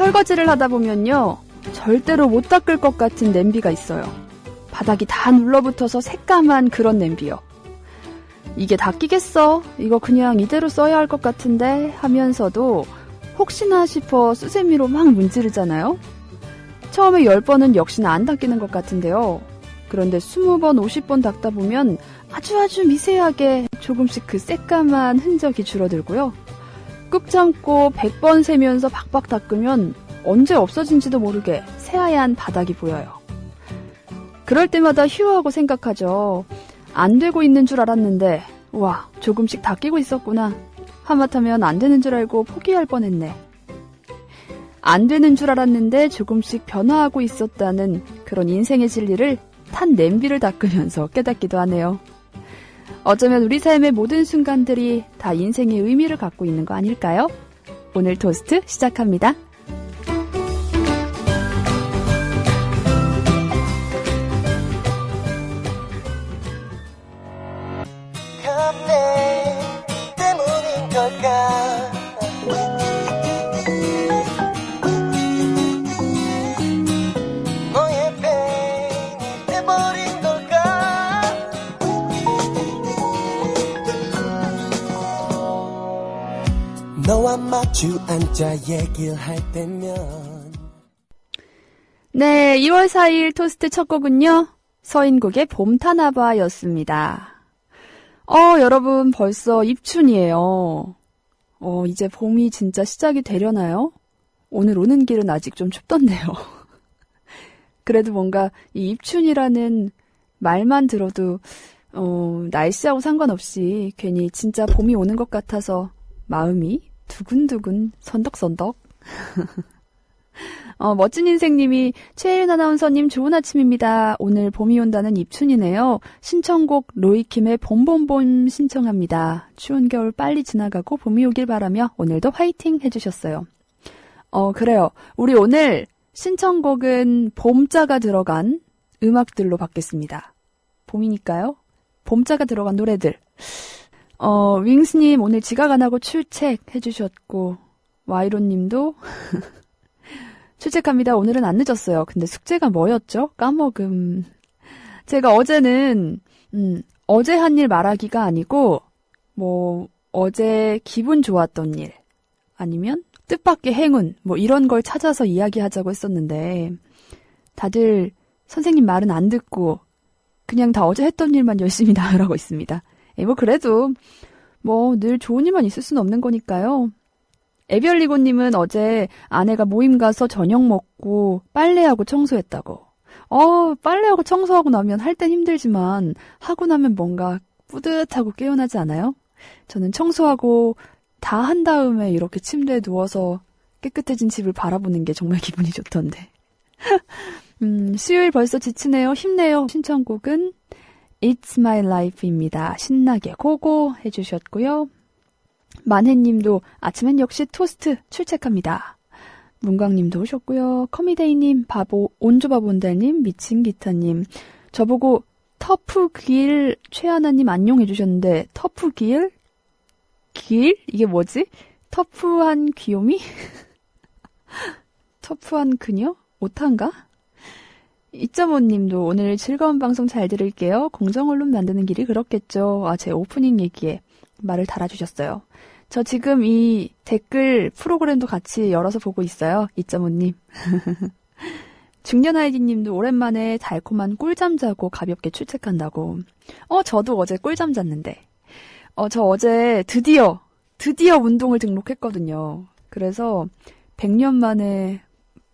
설거지를 하다 보면요, 절대로 못 닦을 것 같은 냄비가 있어요. 바닥이 다 눌러붙어서 새까만 그런 냄비요. 이게 닦이겠어? 이거 그냥 이대로 써야 할 것 같은데 하면서도 혹시나 싶어 수세미로 막 문지르잖아요. 처음에 10번은 역시나 안 닦이는 것 같은데요. 그런데 20번, 50번 닦다 보면 아주 미세하게 조금씩 그 새까만 흔적이 줄어들고요. 꾹 참고 100번 세면서 박박 닦으면 언제 없어진지도 모르게 새하얀 바닥이 보여요. 그럴 때마다 휴하고 생각하죠. 안 되고 있는 줄 알았는데 우와, 조금씩 닦이고 있었구나. 하마터면 안 되는 줄 알고 포기할 뻔했네. 안 되는 줄 알았는데 조금씩 변화하고 있었다는 그런 인생의 진리를 탄 냄비를 닦으면서 깨닫기도 하네요. 어쩌면 우리 삶의 모든 순간들이 다 인생의 의미를 갖고 있는 거 아닐까요? 오늘 토스트 시작합니다. 때문인 걸까? 너의 팬이 돼버린 걸까? 너와 마주 앉아 얘기를 할 때면. 네, 2월 4일 토스트 첫 곡은요, 서인국의 봄타나봐였습니다. 여러분 벌써 입춘이에요. 이제 봄이 진짜 시작이 되려나요? 오늘 오는 길은 아직 좀 춥던데요. 그래도 뭔가 이 입춘이라는 말만 들어도 날씨하고 상관없이 괜히 진짜 봄이 오는 것 같아서 마음이 두근두근 선덕선덕. 멋진 인생님이 최혜윤 아나운서님 좋은 아침입니다. 오늘 봄이 온다는 입춘이네요. 신청곡 로이킴의 봄봄봄 신청합니다. 추운 겨울 빨리 지나가고 봄이 오길 바라며 오늘도 화이팅 해주셨어요. 그래요. 우리 오늘 신청곡은 봄자가 들어간 음악들로 받겠습니다. 봄이니까요. 봄자가 들어간 노래들. 윙스님 오늘 지각 안 하고 출첵 해주셨고, 와이로님도 출첵합니다. 오늘은 안 늦었어요. 근데 숙제가 뭐였죠? 까먹음. 제가 어제는 어제 한 일 말하기가 아니고 어제 기분 좋았던 일 아니면 뜻밖의 행운 이런 걸 찾아서 이야기하자고 했었는데 다들 선생님 말은 안 듣고 그냥 다 어제 했던 일만 열심히 나열하고 있습니다. 그래도 늘 좋은 일만 있을 수는 없는 거니까요. 에비얼리고님은 어제 아내가 모임 가서 저녁 먹고 빨래하고 청소했다고. 빨래하고 청소하고 나면 할 땐 힘들지만 하고 나면 뭔가 뿌듯하고 개운하지 않아요? 저는 청소하고 다 한 다음에 이렇게 침대에 누워서 깨끗해진 집을 바라보는 게 정말 기분이 좋던데. 수요일 벌써 지치네요. 힘내요. 신청곡은 It's My Life입니다. 신나게 고고 해주셨고요. 만혜님도 아침엔 역시 토스트 출첵합니다. 문광님도 오셨고요. 커미데이님, 바보, 온조바본달님, 미친 기타님, 저보고 터프길 최하나님 안녕 해주셨는데 터프길? 길? 이게 뭐지? 터프한 귀요미? 터프한 그녀? 오타인가? 2.5님도 오늘 즐거운 방송 잘 들을게요. 공정언론 만드는 길이 그렇겠죠. 제 오프닝 얘기에 말을 달아주셨어요. 저 지금 이 댓글 프로그램도 같이 열어서 보고 있어요. 2.5님. 중년아이디님도 오랜만에 달콤한 꿀잠 자고 가볍게 출첵한다고. 저도 어제 꿀잠 잤는데. 저 어제 드디어 운동을 등록했거든요. 그래서 100년 만에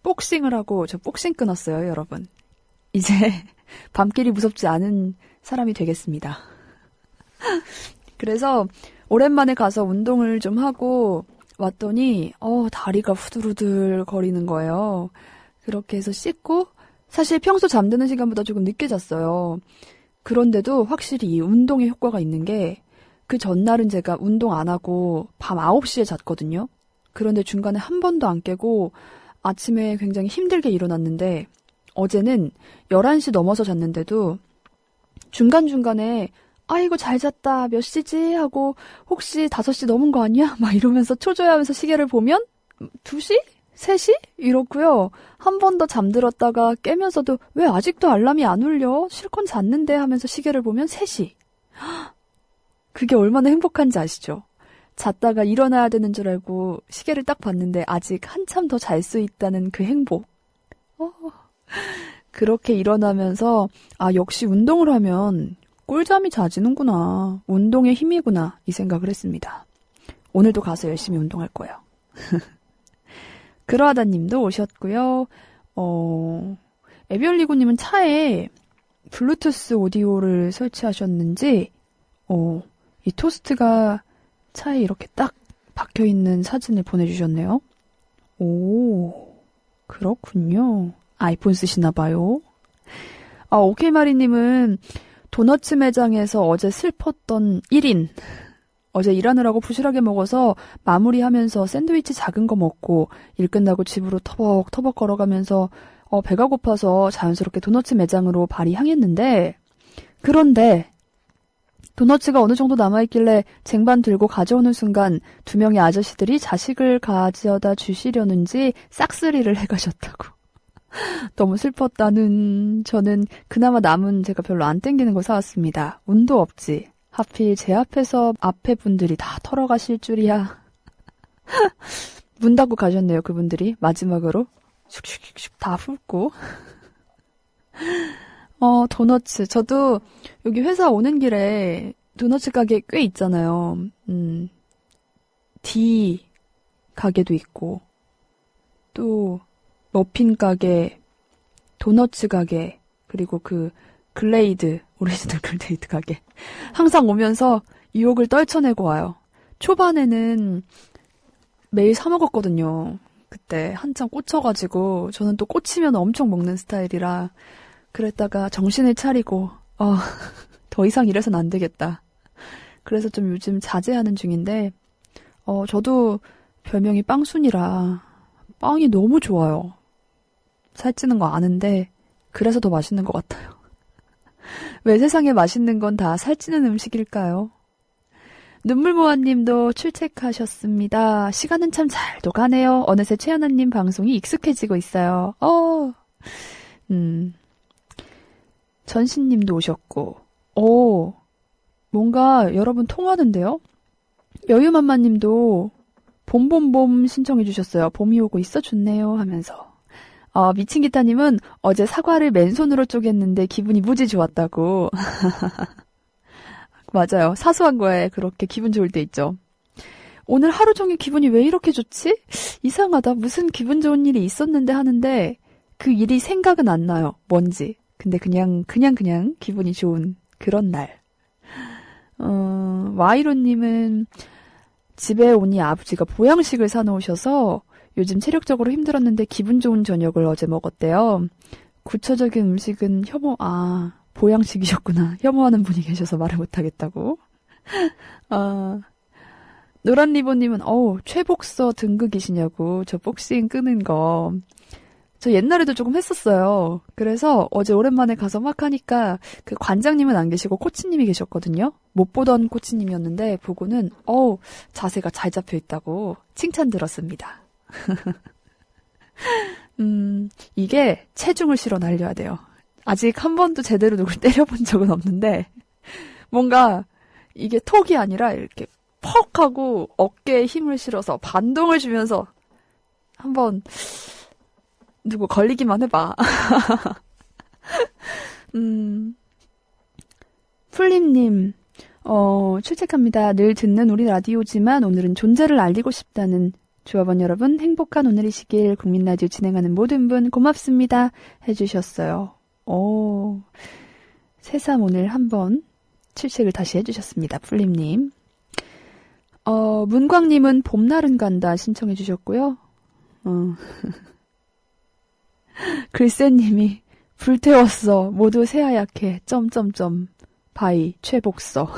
복싱을 하고 저 복싱 끊었어요, 여러분. 이제 밤길이 무섭지 않은 사람이 되겠습니다. 그래서 오랜만에 가서 운동을 좀 하고 왔더니 다리가 후들후들 거리는 거예요. 그렇게 해서 씻고 사실 평소 잠드는 시간보다 조금 늦게 잤어요. 그런데도 확실히 이 운동의 효과가 있는 게 그 전날은 제가 운동 안 하고 밤 9시에 잤거든요. 그런데 중간에 한 번도 안 깨고 아침에 굉장히 힘들게 일어났는데 어제는 11시 넘어서 잤는데도 중간중간에 아이고 잘 잤다 몇 시지? 하고 혹시 5시 넘은 거 아니야? 막 이러면서 초조해하면서 시계를 보면 2시? 3시? 이렇고요. 한 번 더 잠들었다가 깨면서도 왜 아직도 알람이 안 울려? 실컷 잤는데 하면서 시계를 보면 3시. 그게 얼마나 행복한지 아시죠? 잤다가 일어나야 되는 줄 알고 시계를 딱 봤는데 아직 한참 더 잘 수 있다는 그 행복. 그렇게 일어나면서 역시 운동을 하면 꿀잠이 자지는구나. 운동의 힘이구나. 이 생각을 했습니다. 오늘도 가서 열심히 운동할 거예요. 그러하다 님도 오셨고요. 에비얼리고님은 차에 블루투스 오디오를 설치하셨는지 이 토스트가 차에 이렇게 딱 박혀있는 사진을 보내주셨네요. 오, 그렇군요. 아이폰 쓰시나 봐요. 오케이마리님은 도너츠 매장에서 어제 슬펐던 1인. 어제 일하느라고 부실하게 먹어서 마무리하면서 샌드위치 작은 거 먹고 일 끝나고 집으로 터벅터벅 걸어가면서 배가 고파서 자연스럽게 도너츠 매장으로 발이 향했는데 그런데 도너츠가 어느 정도 남아있길래 쟁반 들고 가져오는 순간 2명의 아저씨들이 자식을 가져다 주시려는지 싹쓸이를 해가셨다고. 너무 슬펐다는 저는 그나마 남은 제가 별로 안 땡기는 거 사왔습니다. 운도 없지. 하필 제 앞에서 앞에 분들이 다 털어가실 줄이야. 문 닫고 가셨네요, 그분들이. 마지막으로. 슉슉슉슉 다 훑고. 도너츠. 저도 여기 회사 오는 길에 도너츠 가게 꽤 있잖아요. D 가게도 있고, 또 머핀 가게, 도너츠 가게, 그리고 그 글레이드, 오리지널 글레이드 가게. 항상 오면서 유혹을 떨쳐내고 와요. 초반에는 매일 사 먹었거든요. 그때 한참 꽂혀가지고 저는 또 꽂히면 엄청 먹는 스타일이라 그랬다가 정신을 차리고 더 이상 이래선 안 되겠다. 그래서 좀 요즘 자제하는 중인데 저도 별명이 빵순이라 빵이 너무 좋아요. 살찌는 거 아는데 그래서 더 맛있는 것 같아요. 왜 세상에 맛있는 건 다 살찌는 음식일까요? 눈물모아님도 출첵하셨습니다. 시간은 참 잘도 가네요. 어느새 최하나님 방송이 익숙해지고 있어요. 전신님도 오셨고, 뭔가 여러분 통하는데요? 여유맘마님도 봄봄봄 신청해 주셨어요. 봄이 오고 있어 좋네요 하면서. 미친기타님은 어제 사과를 맨손으로 쪼갰는데 기분이 무지 좋았다고. 맞아요. 사소한 거에 그렇게 기분 좋을 때 있죠. 오늘 하루 종일 기분이 왜 이렇게 좋지? 이상하다. 무슨 기분 좋은 일이 있었는데 하는데 그 일이 생각은 안 나요. 뭔지. 근데 그냥 기분이 좋은 그런 날. 와이로님은 집에 오니 아버지가 보양식을 사놓으셔서 요즘 체력적으로 힘들었는데 기분 좋은 저녁을 어제 먹었대요. 구체적인 음식은 보양식이셨구나. 혐오하는 분이 계셔서 말을 못하겠다고. 노란리본님은 최복서 등극이시냐고. 저 복싱 끄는 거. 저 옛날에도 조금 했었어요. 그래서 어제 오랜만에 가서 막 하니까 그 관장님은 안 계시고 코치님이 계셨거든요. 못 보던 코치님이었는데 보고는 자세가 잘 잡혀 있다고 칭찬 들었습니다. 이게 체중을 실어 날려야 돼요. 아직 한 번도 제대로 누굴 때려본 적은 없는데 뭔가 이게 톡이 아니라 이렇게 퍽 하고 어깨에 힘을 실어서 반동을 주면서 한번 누구 걸리기만 해봐. 풀림님 출첵합니다. 늘 듣는 우리 라디오지만 오늘은 존재를 알리고 싶다는 조합원 여러분 행복한 오늘이시길 국민라디오 진행하는 모든 분 고맙습니다 해주셨어요. 새삼 오늘 한번 출첵을 다시 해주셨습니다. 풀림님. 문광님은 봄날은 간다 신청해 주셨고요. 글쎄님이 불태웠어 모두 새하얗게 점점점 바이 최복서.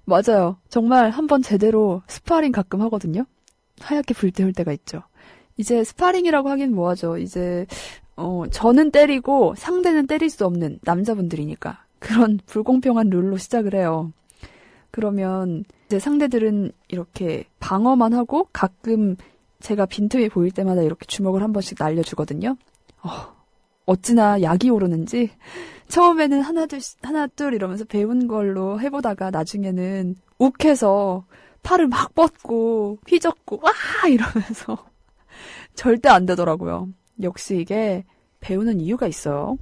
맞아요. 정말 한번 제대로 스파링 가끔 하거든요. 하얗게 불태울 때가 있죠. 이제 스파링이라고 하긴 뭐하죠. 이제 저는 때리고 상대는 때릴 수 없는 남자분들이니까 그런 불공평한 룰로 시작을 해요. 그러면 이제 상대들은 이렇게 방어만 하고 가끔 제가 빈틈이 보일 때마다 이렇게 주먹을 한 번씩 날려주거든요. 어찌나 약이 오르는지 처음에는 하나 둘 이러면서 배운 걸로 해보다가 나중에는 욱해서 팔을 막 뻗고 휘젓고 와 이러면서 절대 안 되더라고요. 역시 이게 배우는 이유가 있어요.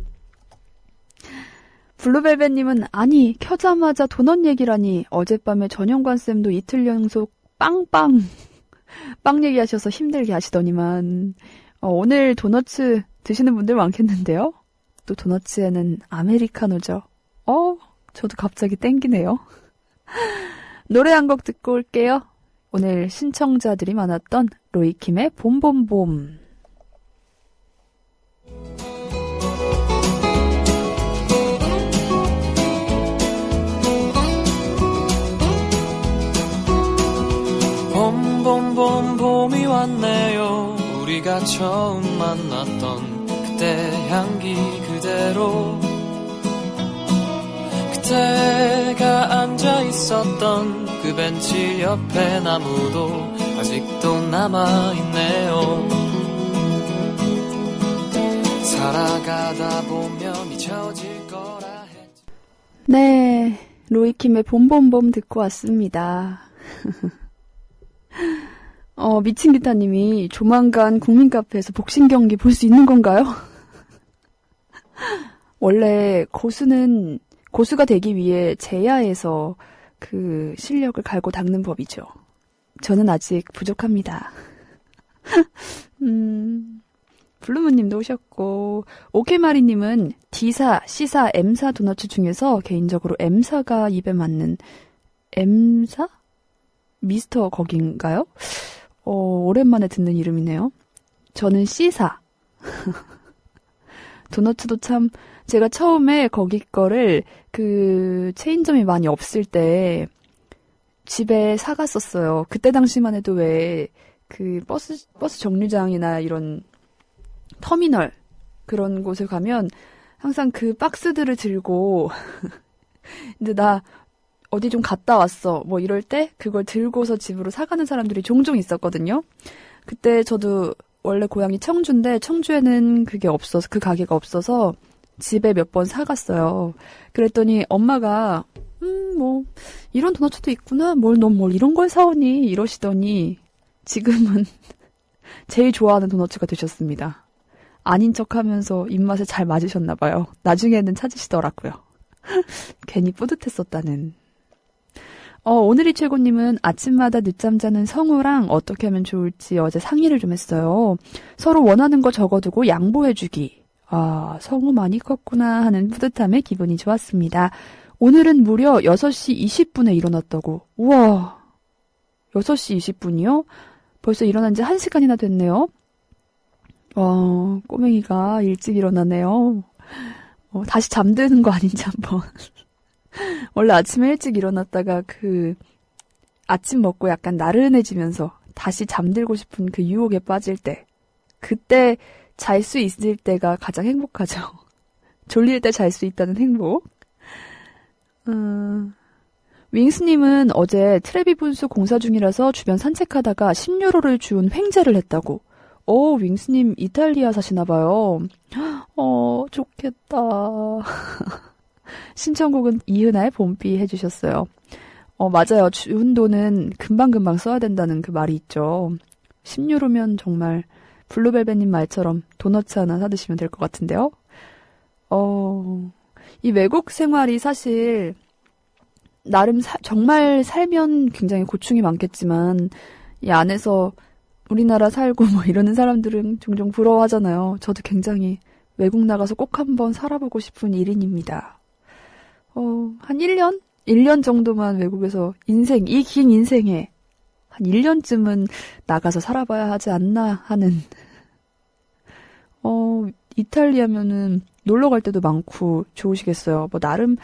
블루벨벳님은 아니 켜자마자 도넛 얘기라니 어젯밤에 전영관 쌤도 이틀 연속 빵빵 빵 얘기하셔서 힘들게 하시더니만 오늘 도너츠 드시는 분들 많겠는데요? 또 도너츠에는 아메리카노죠. 저도 갑자기 땡기네요. 노래 한 곡 듣고 올게요. 오늘 신청자들이 많았던 로이킴의 봄봄봄. 봄봄봄 봄이 왔네요. 우리가 처음 만났던 그때 향기 그대로 그때가 앉아 있었던 그 벤치 옆에 나무도 아직도 남아있네요. 살아가다 보면 잊혀질 거라 했지. 네, 로이킴의 봄봄봄 듣고 왔습니다. 미친 기타님이 조만간 국민카페에서 복싱 경기 볼 수 있는 건가요? 원래 고수가 되기 위해 제야에서 그 실력을 갈고 닦는 법이죠. 저는 아직 부족합니다. 블루문님도 오셨고, 오케마리님은 D사, C사, M사 도너츠 중에서 개인적으로 M사가 입에 맞는 M사? 미스터 거긴가요? 오랜만에 듣는 이름이네요. 저는 C사. 도너츠도 참 제가 처음에 거기 거를 그 체인점이 많이 없을 때 집에 사갔었어요. 그때 당시만 해도 왜 그 버스 정류장이나 이런 터미널 그런 곳에 가면 항상 그 박스들을 들고 근데 나 어디 좀 갔다 왔어 뭐 이럴 때 그걸 들고서 집으로 사가는 사람들이 종종 있었거든요. 그때 저도 원래 고향이 청주인데 청주에는 그게 없어서 그 가게가 없어서 집에 몇 번 사갔어요. 그랬더니 엄마가 뭐 이런 도넛도 있구나. 넌 뭘 이런 걸 사오니? 이러시더니 지금은 제일 좋아하는 도넛가 되셨습니다. 아닌 척하면서 입맛에 잘 맞으셨나 봐요. 나중에는 찾으시더라고요. 괜히 뿌듯했었다는. 오늘이 최고님은 아침마다 늦잠 자는 성우랑 어떻게 하면 좋을지 어제 상의를 좀 했어요. 서로 원하는 거 적어두고 양보해주기. 아, 성우 많이 컸구나 하는 뿌듯함에 기분이 좋았습니다. 오늘은 무려 6시 20분에 일어났다고. 우와, 6시 20분이요? 벌써 일어난 지 1시간이나 됐네요. 꼬맹이가 일찍 일어나네요. 다시 잠드는 거 아닌지 한번. 원래 아침에 일찍 일어났다가 아침 먹고 약간 나른해지면서 다시 잠들고 싶은 그 유혹에 빠질 때, 그때 잘 수 있을 때가 가장 행복하죠. 졸릴 때 잘 수 있다는 행복. 윙스님은 어제 트레비 분수 공사 중이라서 주변 산책하다가 10유로를 준 횡재를 했다고. 윙스님 이탈리아 사시나봐요. 좋겠다. 신청곡은 이은하의 봄비 해주셨어요. 맞아요. 준 돈은 금방금방 써야 된다는 그 말이 있죠. 10유로면 정말 블루벨벳님 말처럼 도너츠 하나 사드시면 될 것 같은데요. 이 외국 생활이 사실 나름 정말 살면 굉장히 고충이 많겠지만 이 안에서 우리나라 살고 뭐 이러는 사람들은 종종 부러워하잖아요. 저도 굉장히 외국 나가서 꼭 한번 살아보고 싶은 일인입니다. 한 1년? 1년 정도만 외국에서 이 긴 인생에 한 1년쯤은 나가서 살아봐야 하지 않나 하는. 이탈리아면은 놀러 갈 때도 많고 좋으시겠어요. 뭐 나름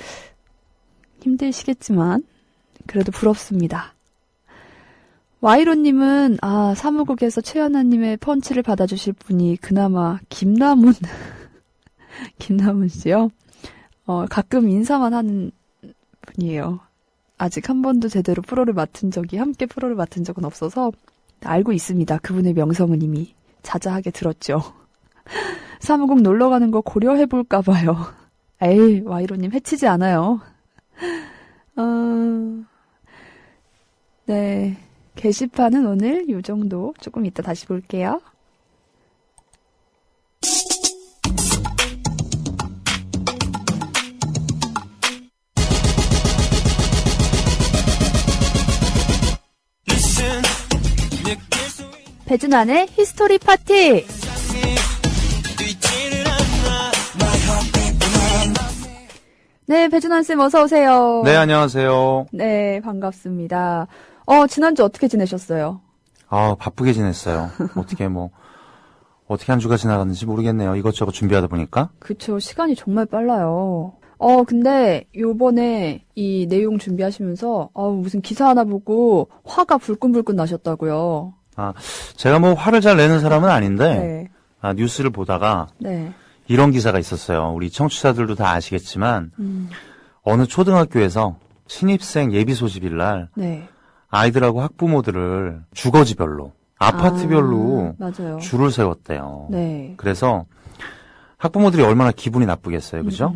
힘드시겠지만 그래도 부럽습니다. 와이로님은 사무국에서 최연아님의 펀치를 받아주실 분이 그나마 김남훈 씨요. 가끔 인사만 하는 분이에요. 아직 한 번도 제대로 함께 프로를 맡은 적은 없어서 알고 있습니다. 그분의 명성은 이미 자자하게 들었죠. 사무국 놀러 가는 거 고려해볼까 봐요. 에이, 와이로님 해치지 않아요. 네. 게시판은 오늘 요 정도. 조금 이따 다시 볼게요. 배준환의 히스토리 파티. 네, 배준환 쌤 어서 오세요. 네, 안녕하세요. 네, 반갑습니다. 지난주 어떻게 지내셨어요? 바쁘게 지냈어요. 어떻게 한 주가 지나갔는지 모르겠네요. 이것저것 준비하다 보니까. 그쵸, 시간이 정말 빨라요. 근데 요번에 이 내용 준비하시면서 무슨 기사 하나 보고 화가 불끈불끈 나셨다고요. 제가 화를 잘 내는 사람은 아닌데, 네. 뉴스를 보다가, 네. 이런 기사가 있었어요. 우리 청취자들도 다 아시겠지만, 어느 초등학교에서 신입생 예비 소집일 날, 네. 아이들하고 학부모들을 주거지별로, 아파트별로 맞아요. 줄을 세웠대요. 네. 그래서 학부모들이 얼마나 기분이 나쁘겠어요. 그죠?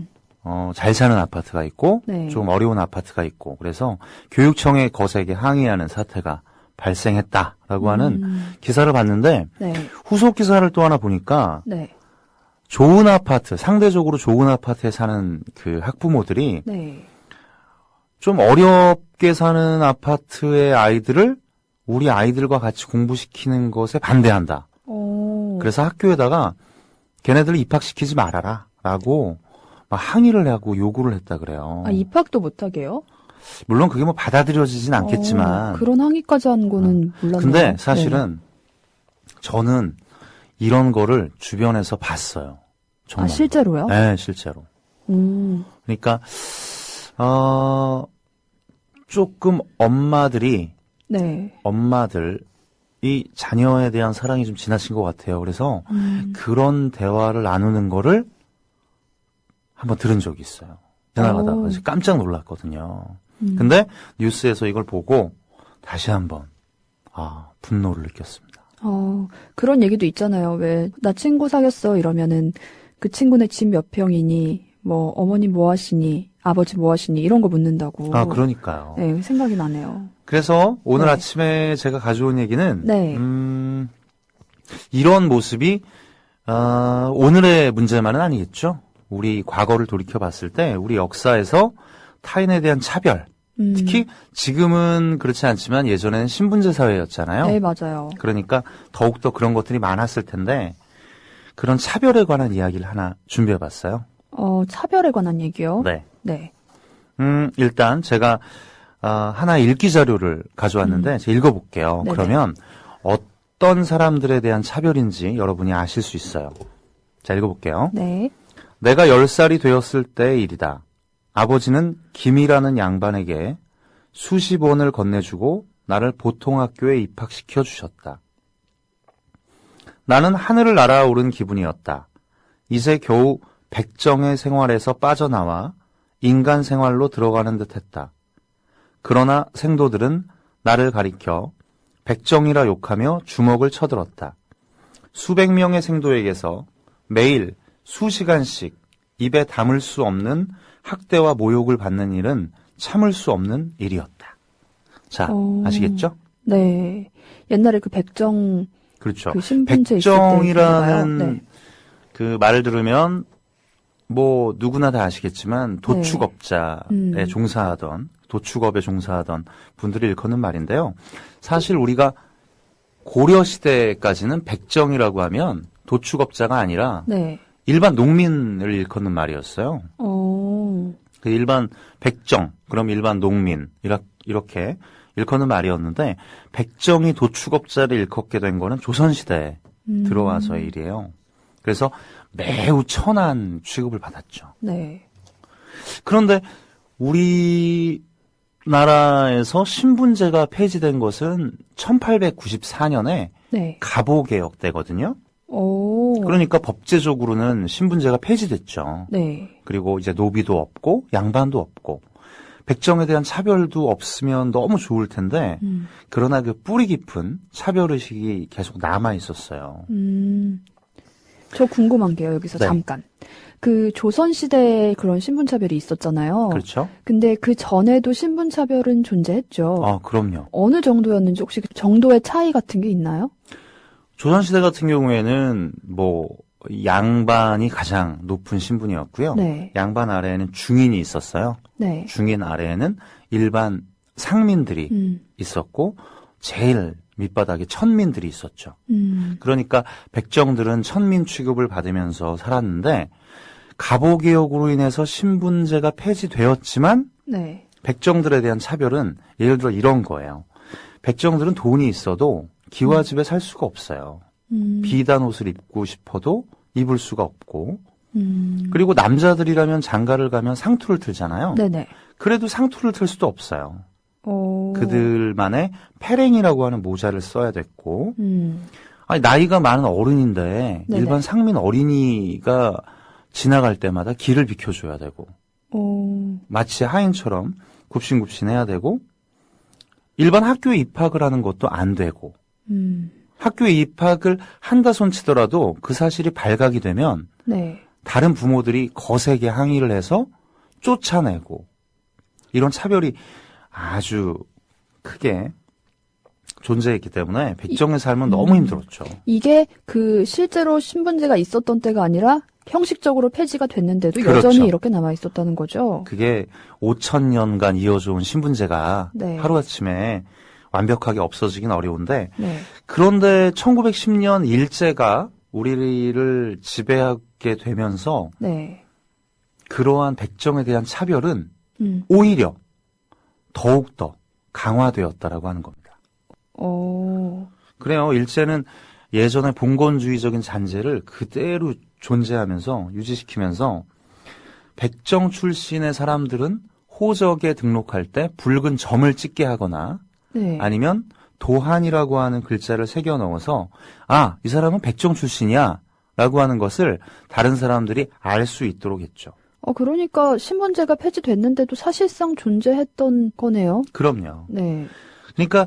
잘 사는 아파트가 있고, 네. 좀 어려운 아파트가 있고, 그래서 교육청의 거세게 항의하는 사태가 발생했다라고 하는 기사를 봤는데, 네. 후속 기사를 또 하나 보니까, 네. 좋은 아파트, 상대적으로 좋은 아파트에 사는 그 학부모들이, 네. 좀 어렵게 사는 아파트의 아이들을 우리 아이들과 같이 공부시키는 것에 반대한다. 그래서 학교에다가 걔네들을 입학시키지 말아라 라고 막 항의를 하고 요구를 했다 그래요. 입학도 못하게요? 물론 그게 받아들여지진 않겠지만. 그런 항의까지 한 거는 몰랐네요. 근데 사실은 저는 이런 거를 주변에서 봤어요. 정말. 실제로요? 네, 실제로. 그러니까 조금 엄마들이 자녀에 대한 사랑이 좀 지나친 것 같아요. 그래서 그런 대화를 나누는 거를 한번 들은 적이 있어요. 지나가다가 깜짝 놀랐거든요. 근데 뉴스에서 이걸 보고 다시 한번 분노를 느꼈습니다. 그런 얘기도 있잖아요. 왜 나 친구 사귀었어 이러면은 그 친구네 집 몇 평이니, 어머니 뭐 하시니, 아버지 뭐 하시니 이런 거 묻는다고. 그러니까요. 네, 생각이 나네요. 그래서 오늘 아침에 제가 가져온 얘기는 이런 모습이 오늘의 문제만은 아니겠죠. 우리 과거를 돌이켜 봤을 때 우리 역사에서 타인에 대한 차별, 특히 지금은 그렇지 않지만 예전에는 신분제 사회였잖아요. 네, 맞아요. 그러니까 더욱더 그런 것들이 많았을 텐데 그런 차별에 관한 이야기를 하나 준비해 봤어요. 차별에 관한 얘기요? 네. 네. 일단 제가 하나 읽기 자료를 가져왔는데 제가 읽어볼게요. 네네. 그러면 어떤 사람들에 대한 차별인지 여러분이 아실 수 있어요. 자, 읽어볼게요. 네. 내가 10살이 되었을 때의 일이다. 아버지는 김이라는 양반에게 수십 원을 건네주고 나를 보통학교에 입학시켜 주셨다. 나는 하늘을 날아오른 기분이었다. 이제 겨우 백정의 생활에서 빠져나와 인간 생활로 들어가는 듯했다. 그러나 생도들은 나를 가리켜 백정이라 욕하며 주먹을 쳐들었다. 수백 명의 생도에게서 매일 수시간씩 입에 담을 수 없는 학대와 모욕을 받는 일은 참을 수 없는 일이었다. 자, 아시겠죠? 네. 옛날에 그 백정, 그렇죠. 그 신분제 백정이라는 있을 때 그 말을 들으면 누구나 다 아시겠지만 도축업자에 종사하던 도축업에 종사하던 분들이 일컫는 말인데요. 사실 우리가 고려 시대까지는 백정이라고 하면 도축업자가 아니라 일반 농민을 일컫는 말이었어요. 그 일반 백정, 그럼 일반 농민 이렇게 일컫는 말이었는데 백정이 도축업자를 일컫게 된 거는 조선시대에 들어와서의 일이에요. 그래서 매우 천한 취급을 받았죠. 네. 그런데 우리나라에서 신분제가 폐지된 것은 1894년에 갑오개혁 때거든요. 그러니까 법제적으로는 신분제가 폐지됐죠. 네. 그리고 이제 노비도 없고 양반도 없고 백정에 대한 차별도 없으면 너무 좋을 텐데 그러나 그 뿌리 깊은 차별의식이 계속 남아 있었어요. 저 궁금한 게요, 여기서 네. 잠깐. 그 조선시대에 그런 신분차별이 있었잖아요. 그렇죠? 근데 그 전에도 신분차별은 존재했죠. 그럼요. 어느 정도였는지 혹시 그 정도의 차이 같은 게 있나요? 조선시대 같은 경우에는 양반이 가장 높은 신분이었고요. 네. 양반 아래에는 중인이 있었어요. 네. 중인 아래에는 일반 상민들이 있었고 제일 밑바닥에 천민들이 있었죠. 그러니까 백정들은 천민 취급을 받으면서 살았는데 갑오개혁으로 인해서 신분제가 폐지되었지만 네. 백정들에 대한 차별은 예를 들어 이런 거예요. 백정들은 돈이 있어도 기와집에 살 수가 없어요. 비단 옷을 입고 싶어도 입을 수가 없고 그리고 남자들이라면 장가를 가면 상투를 틀잖아요. 네네. 그래도 상투를 틀 수도 없어요. 오. 그들만의 패랭이라고 하는 모자를 써야 됐고 아니 나이가 많은 어른인데 네네. 일반 상민 어린이가 지나갈 때마다 길을 비켜줘야 되고 오. 마치 하인처럼 굽신굽신해야 되고 일반 학교에 입학을 하는 것도 안 되고 학교에 입학을 한다 손치더라도 그 사실이 발각이 되면 네. 다른 부모들이 거세게 항의를 해서 쫓아내고 이런 차별이 아주 크게 존재했기 때문에 백정의 삶은 너무 힘들었죠. 이게 그 실제로 신분제가 있었던 때가 아니라 형식적으로 폐지가 됐는데도 그렇죠. 여전히 이렇게 남아 있었다는 거죠. 그게 5,000년간 이어져 온 신분제가 네. 하루아침에 완벽하게 없어지긴 어려운데 네. 그런데 1910년 일제가 우리를 지배하게 되면서 네. 그러한 백정에 대한 차별은 음. 오히려 더욱더 강화되었다라고 하는 겁니다. 오. 그래요. 일제는 예전의 봉건주의적인 잔재를 그대로 존재하면서 유지시키면서 백정 출신의 사람들은 호적에 등록할 때 붉은 점을 찍게 하거나 네. 아니면 도한이라고 하는 글자를 새겨 넣어서 이 사람은 백정 출신이야 라고 하는 것을 다른 사람들이 알 수 있도록 했죠. 그러니까 신분제가 폐지됐는데도 사실상 존재했던 거네요. 그럼요. 네. 그러니까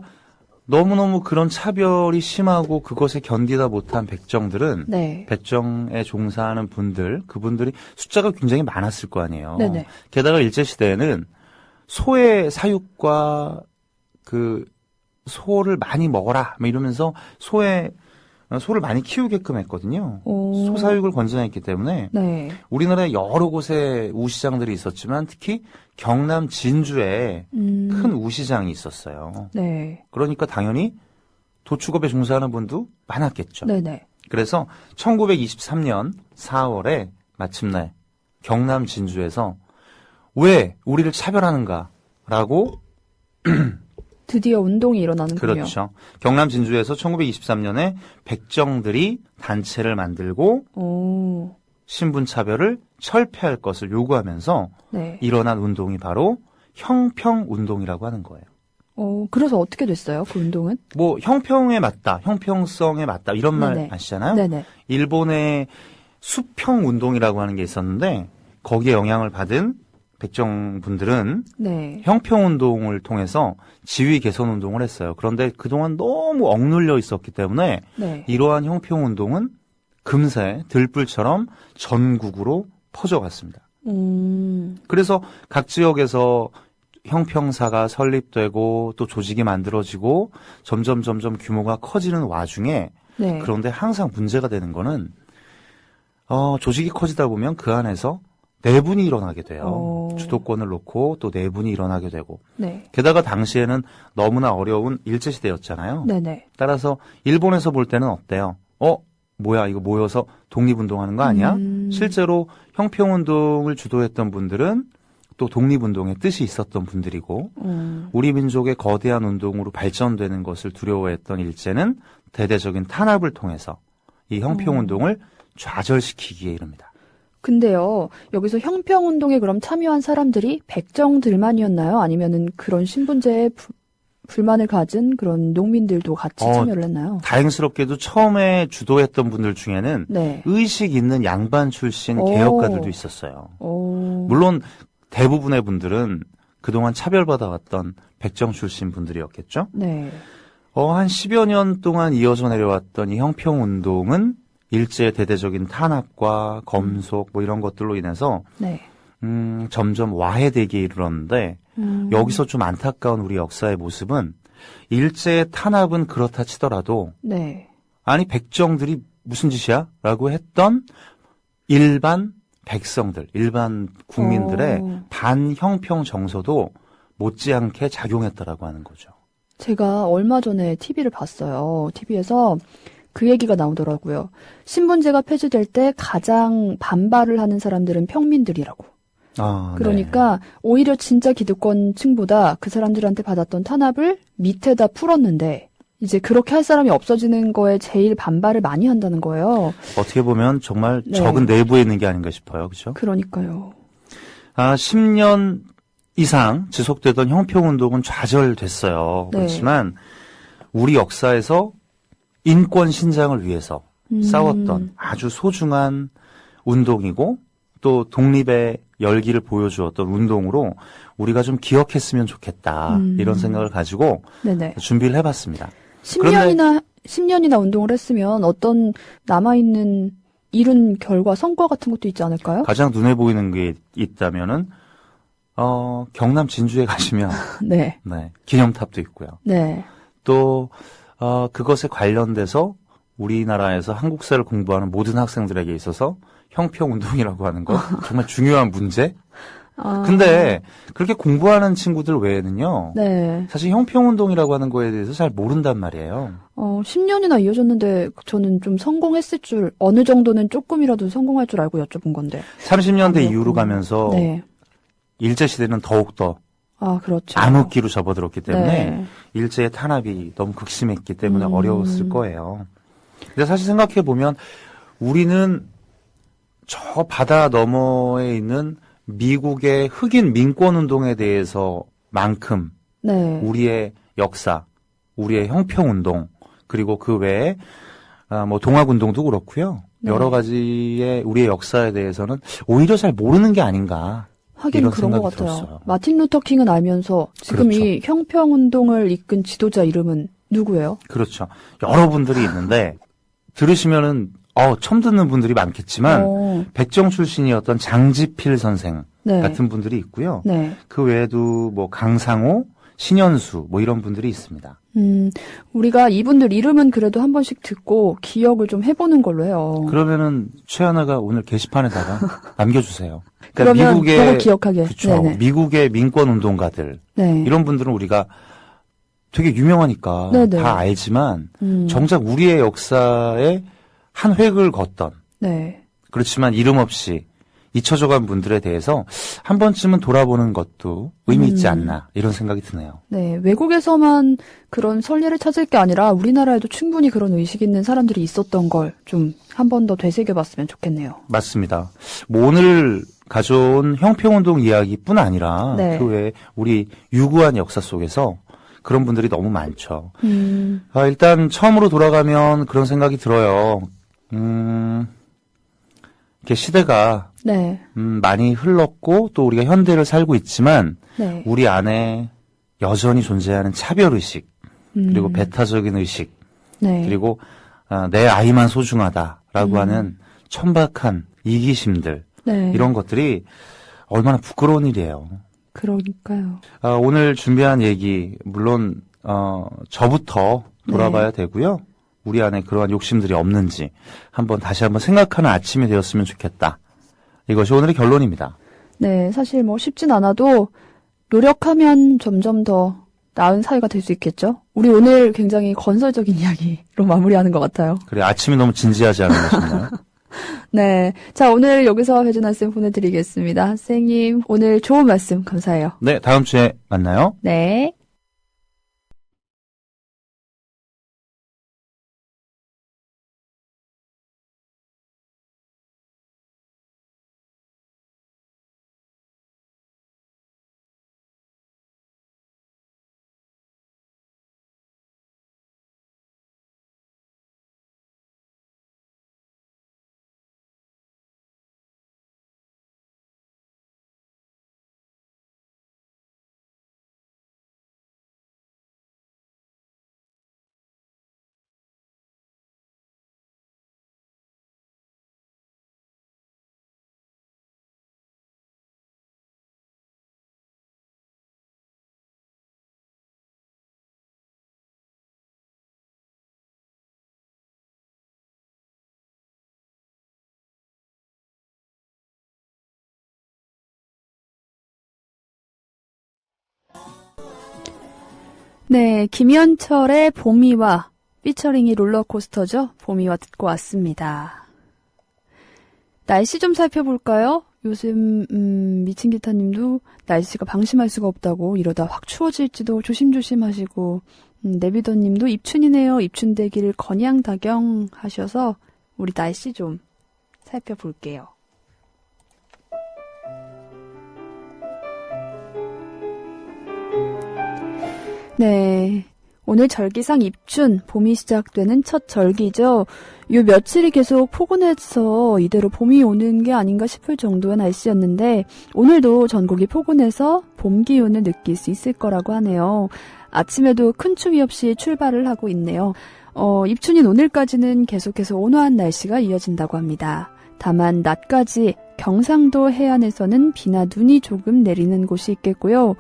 너무너무 그런 차별이 심하고 그것에 견디다 못한 백정들은 네. 백정에 종사하는 분들, 그분들이 숫자가 굉장히 많았을 거 아니에요. 네네. 게다가 일제시대에는 소의 사육과 그 소를 많이 먹어라 뭐 이러면서 소를 많이 키우게끔 했거든요. 오. 소사육을 권장했기 때문에 네. 우리나라에 여러 곳에 우시장들이 있었지만 특히 경남 진주에 큰 우시장이 있었어요. 네. 그러니까 당연히 도축업에 종사하는 분도 많았겠죠. 네네. 그래서 1923년 4월에 마침내 경남 진주에서 왜 우리를 차별하는가라고 드디어 운동이 일어나는군요. 그렇죠. 경남 진주에서 1923년에 백정들이 단체를 만들고 오. 신분 차별을 철폐할 것을 요구하면서 네. 일어난 운동이 바로 형평 운동이라고 하는 거예요. 그래서 어떻게 됐어요? 그 운동은? 형평에 맞다, 형평성에 맞다 이런 말 네네. 아시잖아요. 네네. 일본의 수평 운동이라고 하는 게 있었는데 거기에 영향을 받은 백정분들은 네. 형평운동을 통해서 지위 개선 운동을 했어요. 그런데 그동안 너무 억눌려 있었기 때문에 네. 이러한 형평운동은 금세 들불처럼 전국으로 퍼져갔습니다. 그래서 각 지역에서 형평사가 설립되고 또 조직이 만들어지고 점점 규모가 커지는 와중에 네. 그런데 항상 문제가 되는 거는 조직이 커지다 보면 그 안에서 내분이 일어나게 돼요. 주도권을 놓고 또 내분이 일어나게 되고. 네. 게다가 당시에는 너무나 어려운 일제시대였잖아요. 네네. 따라서 일본에서 볼 때는 어때요? 뭐야 이거 모여서 독립운동하는 거 아니야? 실제로 형평운동을 주도했던 분들은 또 독립운동의 뜻이 있었던 분들이고 우리 민족의 거대한 운동으로 발전되는 것을 두려워했던 일제는 대대적인 탄압을 통해서 이 형평운동을 좌절시키기에 이릅니다. 근데요, 여기서 형평운동에 그럼 참여한 사람들이 백정들만이었나요? 아니면은 그런 신분제에 불만을 가진 그런 농민들도 같이 참여를 했나요? 다행스럽게도 처음에 주도했던 분들 중에는 네. 의식 있는 양반 출신 개혁가들도 있었어요. 물론 대부분의 분들은 그동안 차별받아왔던 백정 출신 분들이었겠죠. 네. 한 10여 년 동안 이어져 내려왔던 이 형평운동은 일제의 대대적인 탄압과 검속 뭐 이런 것들로 인해서 네. 점점 와해되기에 이르렀는데 여기서 좀 안타까운 우리 역사의 모습은 일제의 탄압은 그렇다 치더라도 네. 아니 백정들이 무슨 짓이야? 라고 했던 일반 백성들, 일반 국민들의 반형평 정서도 못지않게 작용했다라고 하는 거죠. 제가 얼마 전에 TV를 봤어요. TV에서 그 얘기가 나오더라고요. 신분제가 폐지될 때 가장 반발을 하는 사람들은 평민들이라고. 그러니까 오히려 진짜 기득권층보다 그 사람들한테 받았던 탄압을 밑에다 풀었는데 이제 그렇게 할 사람이 없어지는 거에 제일 반발을 많이 한다는 거예요. 어떻게 보면 정말 네. 적은 내부에 있는 게 아닌가 싶어요. 그렇죠? 그러니까요. 10년 이상 지속되던 형평운동은 좌절됐어요. 네. 그렇지만 우리 역사에서 인권 신장을 위해서 싸웠던 아주 소중한 운동이고 또 독립의 열기를 보여주었던 운동으로 우리가 좀 기억했으면 좋겠다. 이런 생각을 가지고 네네. 준비를 해봤습니다. 10년이나 운동을 했으면 어떤 남아있는 이룬 결과, 성과 같은 것도 있지 않을까요? 가장 눈에 보이는 게 있다면은 경남 진주에 가시면 네. 네, 기념탑도 있고요. 네. 또 그것에 관련돼서 우리나라에서 한국사를 공부하는 모든 학생들에게 있어서 형평운동이라고 하는 거 정말 중요한 문제. 근데 그렇게 공부하는 친구들 외에는요. 네. 사실 형평운동이라고 하는 거에 대해서 잘 모른단 말이에요. 10년이나 이어졌는데 저는 좀 성공했을 줄, 어느 정도는 조금이라도 성공할 줄 알고 여쭤본 건데. 30년대 이후로 가면서 네. 일제시대는 더욱더 그렇죠. 암흑기로 접어들었기 때문에 네. 일제의 탄압이 너무 극심했기 때문에 어려웠을 거예요. 근데 사실 생각해보면 우리는 저 바다 너머에 있는 미국의 흑인 민권운동에 대해서만큼 네. 우리의 역사, 우리의 형평운동, 그리고 그 외에 뭐 동학운동도 그렇고요. 네. 여러 가지의 우리의 역사에 대해서는 오히려 잘 모르는 게 아닌가. 하긴 이런 그런 것 생각이 같아요. 들었어요. 마틴 루터 킹은 알면서 지금 그렇죠. 이 형평운동을 이끈 지도자 이름은 누구예요? 그렇죠. 여러분들이 있는데 들으시면은 처음 듣는 분들이 많겠지만 백정 출신이었던 장지필 선생 네. 같은 분들이 있고요. 네. 그 외에도 뭐 강상호, 신현수 뭐 이런 분들이 있습니다. 우리가 이분들 이름은 그래도 한 번씩 듣고 기억을 좀 해보는 걸로 해요. 그러면은 최하나가 오늘 게시판에다가 남겨주세요. 그러면 보고 기억하게. 그렇죠. 네네. 미국의 민권 운동가들 네. 이런 분들은 우리가 되게 유명하니까 네네. 다 알지만 정작 우리의 역사에 한 획을 걷던 네. 그렇지만 이름 없이 잊혀져간 분들에 대해서 한 번쯤은 돌아보는 것도 의미 있지 않나 이런 생각이 드네요. 네. 외국에서만 그런 선례를 찾을 게 아니라 우리나라에도 충분히 그런 의식 있는 사람들이 있었던 걸 좀 한 번 더 되새겨봤으면 좋겠네요. 맞습니다. 뭐 오늘 가져온 형평운동 이야기뿐 아니라 네. 그 외에 우리 유구한 역사 속에서 그런 분들이 너무 많죠. 일단 처음으로 돌아가면 그런 생각이 들어요. 이렇게 시대가 네. 많이 흘렀고 또 우리가 현대를 살고 있지만 네. 우리 안에 여전히 존재하는 차별의식 그리고 배타적인 의식 네. 그리고 내 아이만 소중하다라고 하는 천박한 이기심들 네. 이런 것들이 얼마나 부끄러운 일이에요. 그러니까요. 오늘 준비한 얘기 물론 저부터 돌아봐야 네. 되고요. 우리 안에 그러한 욕심들이 없는지 다시 한번 생각하는 아침이 되었으면 좋겠다. 이것이 오늘의 결론입니다. 네. 사실 뭐 쉽진 않아도 노력하면 점점 더 나은 사회가 될 수 있겠죠? 우리 오늘 굉장히 건설적인 이야기로 마무리하는 것 같아요. 그래 아침이 너무 진지하지 않은 것인가요? 네. 자, 오늘 여기서 배준하 쌤 보내드리겠습니다. 선생님, 오늘 좋은 말씀 감사해요. 네, 다음 주에 만나요. 네. 네, 김현철의 봄이와 피처링이 롤러코스터죠. 봄이와 듣고 왔습니다. 날씨 좀 살펴볼까요? 요즘 미친 기타님도 날씨가 방심할 수가 없다고 이러다 확 추워질지도 조심조심 하시고 네비더님도 입춘이네요. 입춘되기를 건양다경 하셔서 우리 날씨 좀 살펴볼게요. 네, 오늘 절기상 입춘, 봄이 시작되는 첫 절기죠. 요 며칠이 계속 포근해서 이대로 봄이 오는 게 아닌가 싶을 정도의 날씨였는데 오늘도 전국이 포근해서 봄 기운을 느낄 수 있을 거라고 하네요. 아침에도 큰 추위 없이 출발을 하고 있네요. 입춘인 오늘까지는 계속해서 온화한 날씨가 이어진다고 합니다. 다만 낮까지 경상도 해안에서는 비나 눈이 조금 내리는 곳이 있겠고요.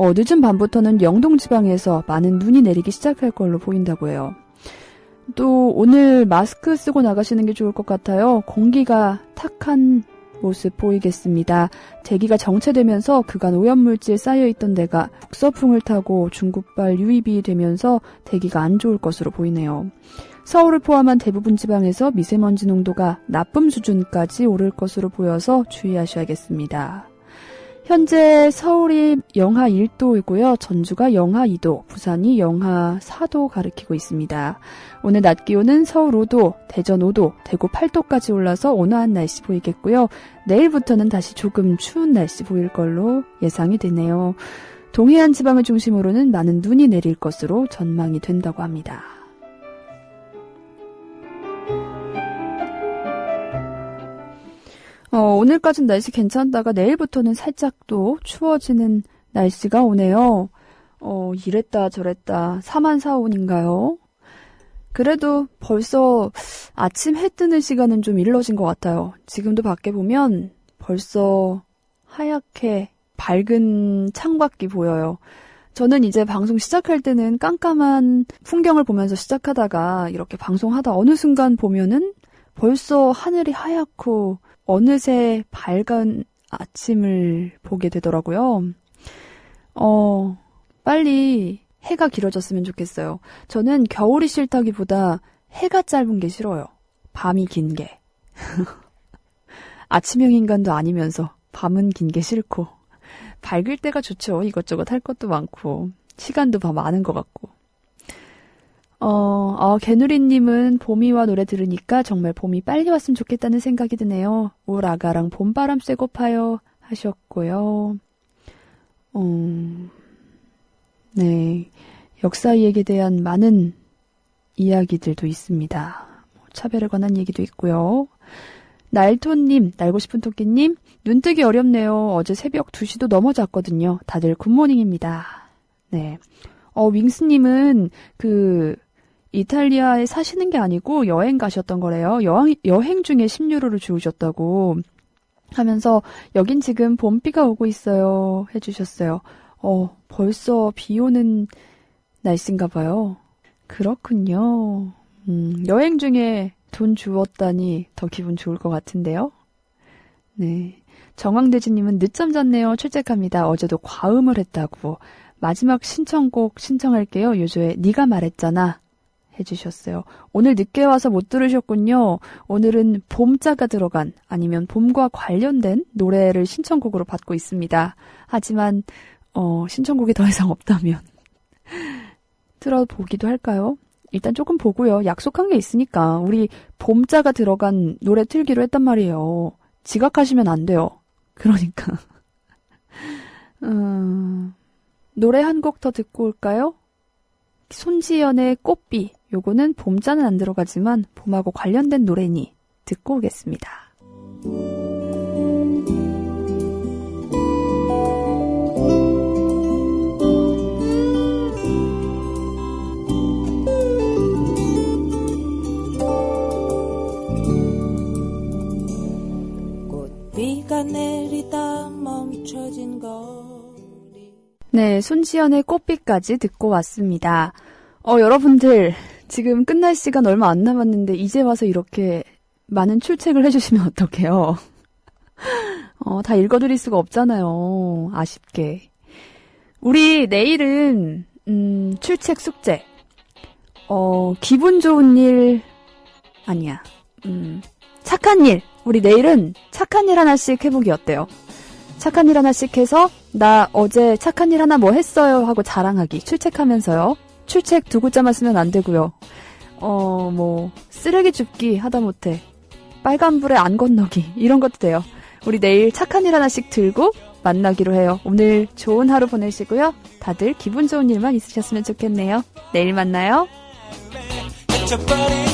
늦은 밤부터는 영동 지방에서 많은 눈이 내리기 시작할 걸로 보인다고 해요. 또 오늘 마스크 쓰고 나가시는 게 좋을 것 같아요. 공기가 탁한 모습 보이겠습니다. 대기가 정체되면서 그간 오염물질 쌓여있던 데가 북서풍을 타고 중국발 유입이 되면서 대기가 안 좋을 것으로 보이네요. 서울을 포함한 대부분 지방에서 미세먼지 농도가 나쁨 수준까지 오를 것으로 보여서 주의하셔야겠습니다. 현재 서울이 영하 1도이고요. 전주가 영하 2도, 부산이 영하 4도 가리키고 있습니다. 오늘 낮 기온은 서울 5도, 대전 5도, 대구 8도까지 올라서 온화한 날씨 보이겠고요. 내일부터는 다시 조금 추운 날씨 보일 걸로 예상이 되네요. 동해안 지방을 중심으로는 많은 눈이 내릴 것으로 전망이 된다고 합니다. 오늘까지는 날씨 괜찮다가 내일부터는 살짝 또 추워지는 날씨가 오네요. 이랬다 저랬다 사만사온인가요? 그래도 벌써 아침 해 뜨는 시간은 좀 일러진 것 같아요. 지금도 밖에 보면 벌써 하얗게 밝은 창밖이 보여요. 저는 이제 방송 시작할 때는 깜깜한 풍경을 보면서 시작하다가 이렇게 방송하다 어느 순간 보면은 벌써 하늘이 하얗고 어느새 밝은 아침을 보게 되더라고요. 빨리 해가 길어졌으면 좋겠어요. 저는 겨울이 싫다기보다 해가 짧은 게 싫어요. 밤이 긴 게. 아침형 인간도 아니면서 밤은 긴 게 싫고. 밝을 때가 좋죠. 이것저것 할 것도 많고. 시간도 더 많은 것 같고. 개누리님은 봄이와 노래 들으니까 정말 봄이 빨리 왔으면 좋겠다는 생각이 드네요. 울 아가랑 봄바람 쐬고파요 하셨고요. 네, 역사 이야기에 대한 많은 이야기들도 있습니다. 차별에 관한 얘기도 있고요. 날토님, 날고 싶은 토끼님, 눈뜨기 어렵네요. 어제 새벽 2시도 넘어 잤거든요. 다들 굿모닝입니다. 네. 윙스님은 이탈리아에 사시는 게 아니고 여행 가셨던 거래요. 여행 중에 10유로를 주우셨다고 하면서 여긴 지금 봄비가 오고 있어요 해주셨어요. 벌써 비 오는 날씨인가 봐요. 그렇군요. 여행 중에 돈 주웠다니 더 기분 좋을 것 같은데요. 네. 정황대지님은 늦잠 잤네요. 출첵합니다. 어제도 과음을 했다고. 마지막 신청곡 신청할게요. 요조의 네가 말했잖아 해주셨어요. 오늘 늦게 와서 못 들으셨군요. 오늘은 봄자가 들어간 아니면 봄과 관련된 노래를 신청곡으로 받고 있습니다. 하지만 신청곡이 더 이상 없다면 들어보기도 할까요? 일단 조금 보고요. 약속한 게 있으니까 우리 봄자가 들어간 노래 틀기로 했단 말이에요. 지각하시면 안 돼요. 그러니까 노래 한 곡 더 듣고 올까요? 손지연의 꽃비. 요거는 봄자는 안 들어가지만 봄하고 관련된 노래니 듣고 오겠습니다. 꽃비가 내리다 멈춰진 거리. 네, 손지연의 꽃비까지 듣고 왔습니다. 여러분들 지금 끝날 시간 얼마 안 남았는데 이제 와서 이렇게 많은 출첵을 해주시면 어떡해요. 다 읽어드릴 수가 없잖아요. 아쉽게. 우리 내일은 출첵 숙제. 기분 좋은 일, 아니야. 착한 일. 우리 내일은 착한 일 하나씩 해보기 어때요? 착한 일 하나씩 해서, 나 어제 착한 일 하나 뭐 했어요 하고 자랑하기. 출첵하면서요. 출첵 두 글자만 쓰면 안 되고요. 쓰레기 줍기 하다못해 빨간불에 안 건너기 이런 것도 돼요. 우리 내일 착한 일 하나씩 들고 만나기로 해요. 오늘 좋은 하루 보내시고요. 다들 기분 좋은 일만 있으셨으면 좋겠네요. 내일 만나요. Get your body